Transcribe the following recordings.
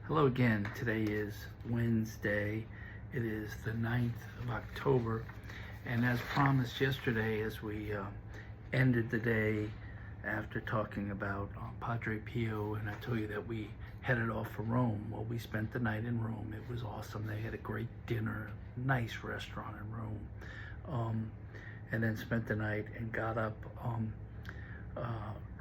Hello again. Today is Wednesday. It is the 9th of October. And as promised yesterday, as we ended the day after talking about Padre Pio, and I told you that we headed off for Rome. Well, we spent the night in Rome. It was awesome. They had a great dinner, nice restaurant in Rome. And then spent the night and got up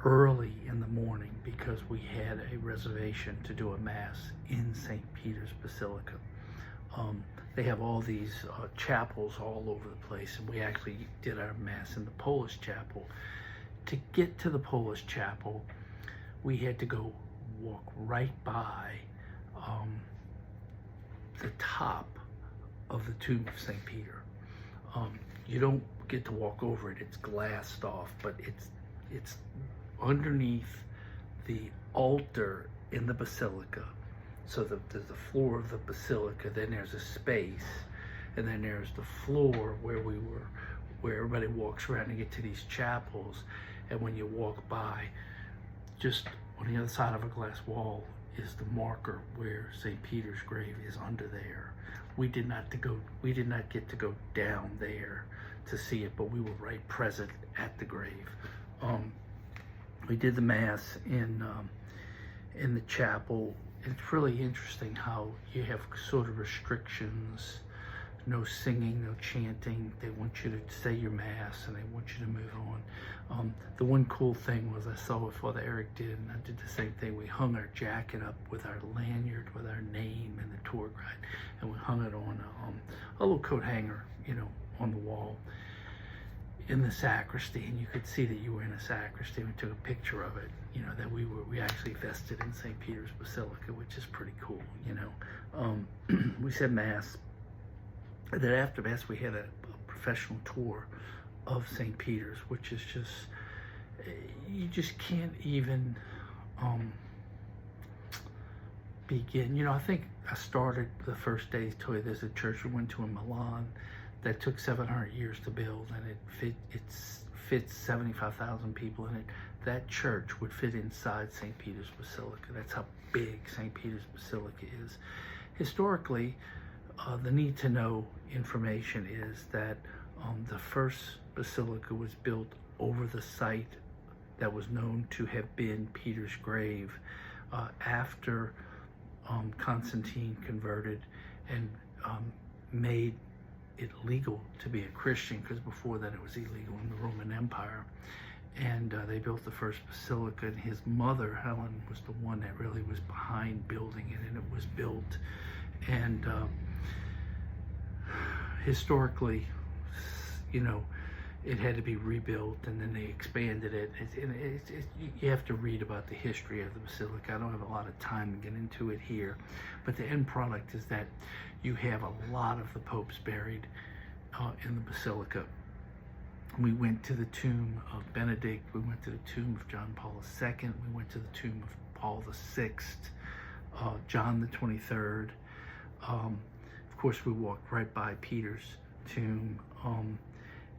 early in the morning because we had a reservation to do a mass in St. Peter's Basilica. They have all these chapels all over the place, and we actually did our mass in the Polish chapel. To get to the Polish chapel, we had to go walk right by the top of the tomb of St. Peter. You don't get to walk over it, it's glassed off, but it's underneath the altar in the basilica. So there's the floor of the basilica, then there's a space, and then there's the floor where everybody walks around to get to these chapels. And when you walk by, just on the other side of a glass wall is the marker where St. Peter's grave is under there. We did not get to go down there to see it, but we were right present at the grave. We did the mass in the chapel. It's really interesting how you have sort of restrictions, no singing, no chanting. They want you to say your mass and they want you to move on. The one cool thing was I saw what Father Eric did, and I did the same thing. We hung our jacket up with our lanyard, with our name and the tour guide, and we hung it on a little coat hanger, on the wall in the sacristy, and you could see that you were in a sacristy. We took a picture of it, that we actually vested in St. Peter's Basilica, which is pretty cool, We said mass. And then after mass, we had a professional tour of St. Peter's, which is just, you just can't even begin. I think I started the first day, told you there's a church we went to in Milan that took 700 years to build, and it fits 75,000 people in it. That church would fit inside St. Peter's Basilica. That's how big St. Peter's Basilica is. Historically, the need to know information is that the first basilica was built over the site that was known to have been Peter's grave after Constantine converted and made it legal to be a Christian, because before that it was illegal in the Roman Empire. And they built the first basilica, and his mother, Helen, was the one that really was behind building it, and it was built. And historically, it had to be rebuilt, and then they expanded it. You have to read about the history of the basilica. I don't have a lot of time to get into it here, but the end product is that you have a lot of the popes buried in the basilica. We went to the tomb of Benedict. We went to the tomb of John Paul II. We went to the tomb of Paul VI, John the 23rd. Of course, we walked right by Peter's tomb,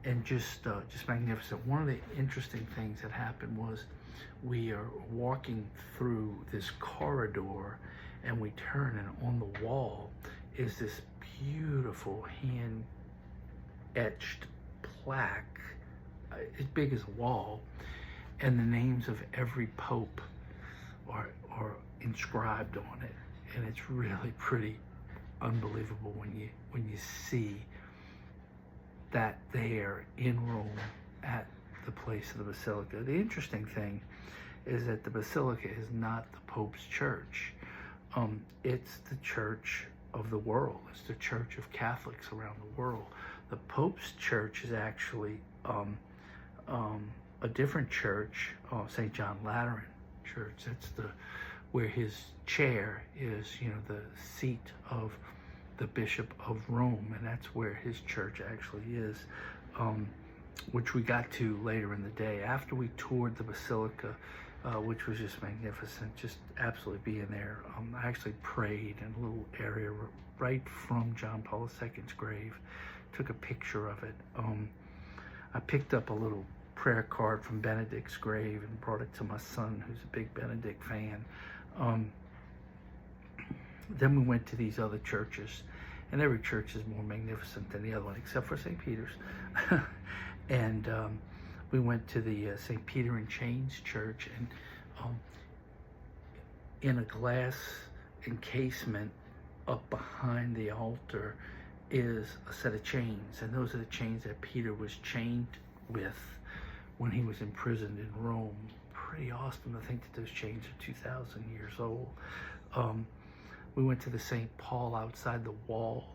and just magnificent. One of the interesting things that happened was we are walking through this corridor, and we turn, and on the wall is this beautiful hand-etched plaque, as big as a wall, and the names of every pope are inscribed on it, and it's really pretty unbelievable when you see that there in Rome at the place of the basilica. The interesting thing is that the basilica is not the Pope's church. It's the church of the world. It's the church of Catholics around the world. The Pope's church is actually a different church, St. John Lateran Church. That's where his chair is, the seat of the Bishop of Rome, and that's where his church actually is, which we got to later in the day after we toured the basilica, which was just magnificent, just absolutely being there. I actually prayed in a little area right from John Paul II's grave, took a picture of it. I picked up a little prayer card from Benedict's grave and brought it to my son, who's a big Benedict fan. Then we went to these other churches, and every church is more magnificent than the other one, except for St. Peter's. And we went to the St. Peter and Chains Church, and in a glass encasement up behind the altar is a set of chains, and those are the chains that Peter was chained with when he was imprisoned in Rome. Pretty awesome to think that those chains are 2,000 years old. We went to the St. Paul outside the wall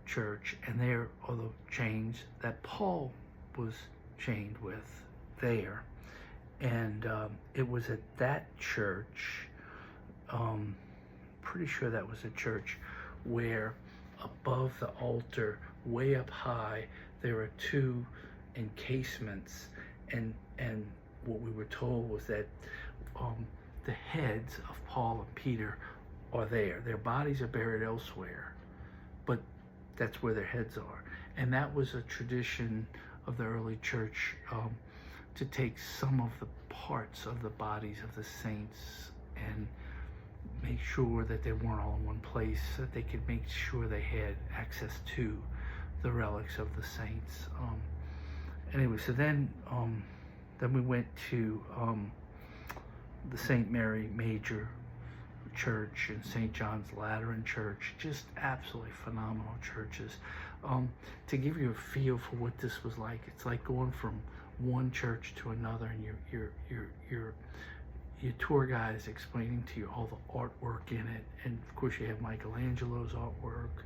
church, and there are the chains that Paul was chained with there. And it was at that church, pretty sure that was a church, where above the altar, way up high, there are two encasements, and what we were told was that the heads of Paul and Peter are there. Their bodies are buried elsewhere, but that's where their heads are. And that was a tradition of the early church, to take some of the parts of the bodies of the saints and make sure that they weren't all in one place, so that they could make sure they had access to the relics of the saints. Anyway, so then we went to the St. Mary Major Church and St. John's Lateran Church. Just absolutely phenomenal churches. To give you a feel for what this was like, it's like going from one church to another, and your tour guide is explaining to you all the artwork in it, and of course you have Michelangelo's artwork,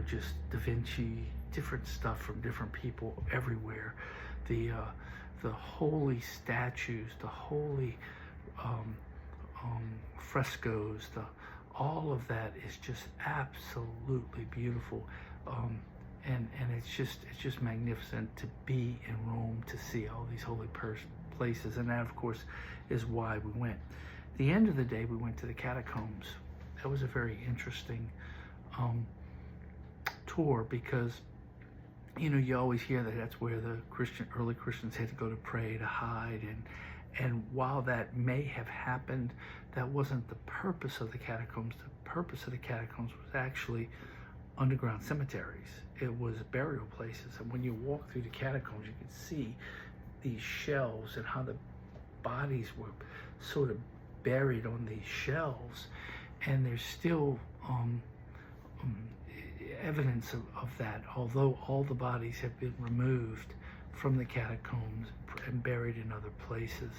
just Da Vinci, different stuff from different people everywhere. The holy statues, the holy frescoes, all of that is just absolutely beautiful, and it's just magnificent to be in Rome, to see all these holy places, and that of course is why we went. At the end of the day, we went to the catacombs. That was a very interesting tour, because you always hear that that's where the early Christians had to go to pray, to hide, and while that may have happened, that wasn't the purpose of the catacombs. The purpose of the catacombs was actually underground cemeteries. It was burial places, and when you walk through the catacombs, you can see these shelves and how the bodies were sort of buried on these shelves, and there's still evidence of that, although all the bodies have been removed from the catacombs and buried in other places,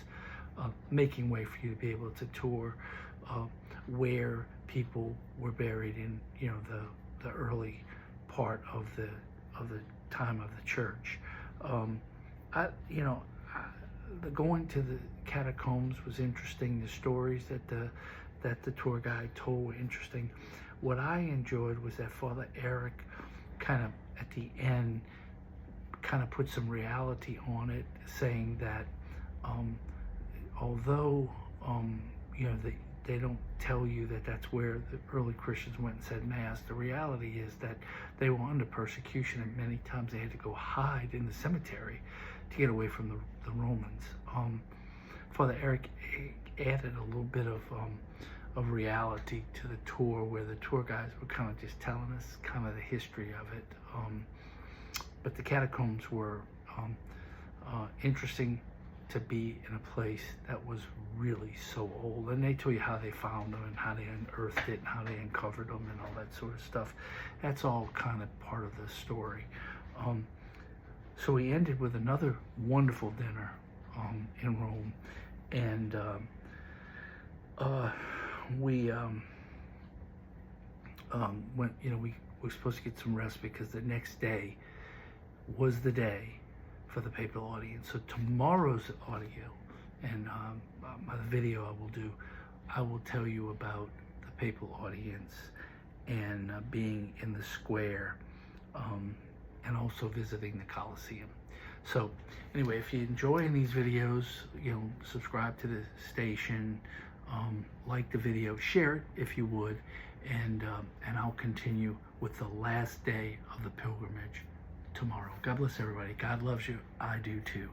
making way for you to be able to tour where people were buried in the early part of the time of the church. Going to the catacombs was interesting. The stories that the tour guide told were interesting. What I enjoyed was that Father Eric kind of at the end kind of put some reality on it, saying that although they don't tell you that that's where the early Christians went and said Mass, the reality is that they were under persecution, and many times they had to go hide in the cemetery to get away from the Romans. Father Eric added a little bit of reality to the tour, where the tour guides were kind of just telling us kind of the history of it. But the catacombs were interesting to be in a place that was really so old, and they tell you how they found them and how they unearthed it and how they uncovered them and all that sort of stuff. That's all kind of part of the story. So we ended with another wonderful dinner in Rome, and we went. We were supposed to get some rest, because the next day was the day for the papal audience. So tomorrow's audio and the video I will tell you about the papal audience and being in the square, and also visiting the Colosseum. So anyway, if you're enjoying these videos, subscribe to the station, like the video, share it if you would, and I'll continue with the last day of the pilgrimage tomorrow. God bless everybody. God loves you. I do too.